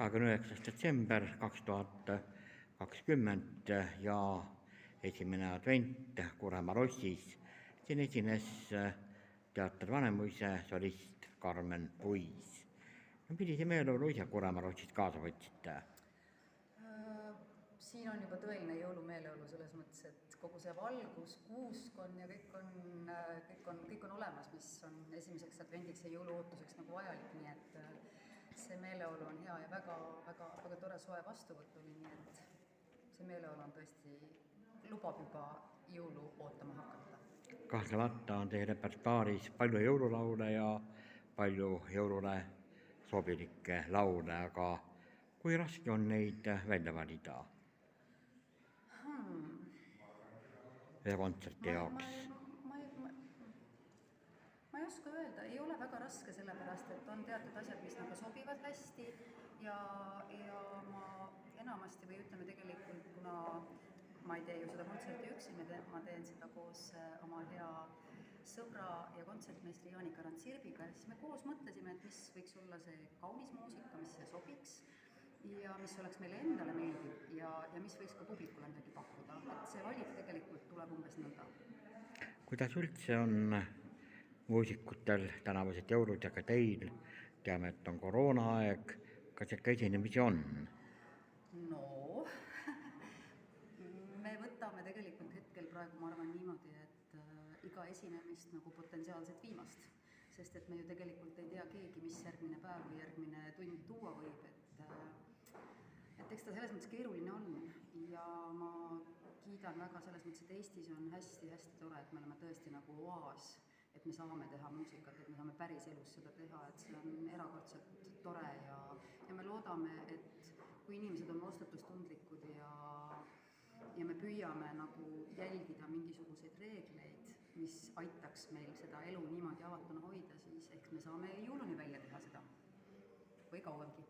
29. detsember 2020 ja esimene advent Kuremaa Rossis. Siin esines teater Vanemuise solist Karmen Puis. Millise meeleolu ise Kuremaa Rossis kaasa võtsite? Siin on juba tõeline jõulumeeleolu selles mõttes, et kogu see valgus, kuuskon ja kõik on olemas, mis on esimeseks advendiks ja jõuluootuseks nagu vajalik, nii et see meeleolu on hea ja väga tore soe vastuvõtt oli, nii et see meeleolu on tõesti, lubab juba jõulu ootama hakata. Kahtlemata on teie repertuaaris palju jõululaule ja palju jõulule sobilikke laule, aga kui raske on neid välja valida ühe kontserti jaoks? Ma ei oska öelda, ei ole väga raske, sellepärast et on teatud asjad, mis nagu sobivad hästi ja ma enamasti või ütleme tegelikult, kuna ma ei tee ju seda kontserti üksi, ma teen seda koos oma hea sõbra ja kontsertmeistri Jaanika Rantsirbiga, siis me koos mõtlesime, et mis võiks olla see kaunis muusika, mis see sobiks ja mis oleks meile endale meeldib ja mis võiks ka publikule midagi pakkuda, et see valik tegelikult tuleb umbes nõnda. Kuidas üldse on muusikutel tänavused jõulud ja ka teil, teame, et on koroonaaeg, kas ikka esinemisi on? No, me võtame tegelikult hetkel praegu, ma arvan niimoodi, et iga esinemist nagu potentsiaalselt viimast, sest et me ju tegelikult ei tea keegi, mis järgmine päev või järgmine tund tuua võib, et eks ta selles mõttes keeruline on ja ma kiidan väga selles mõttes, et Eestis on hästi tore, et me oleme tõesti nagu oaas, et me saame teha muusikat, et me saame päris elus seda teha, et see on erakordselt tore ja me loodame, et kui inimesed on vastutustundlikud ja me püüame nagu jälgida mingisuguseid reegleid, mis aitaks meil seda elu niimoodi avatuna hoida, siis ehk me saame jõuluni välja teha seda või kauemgi.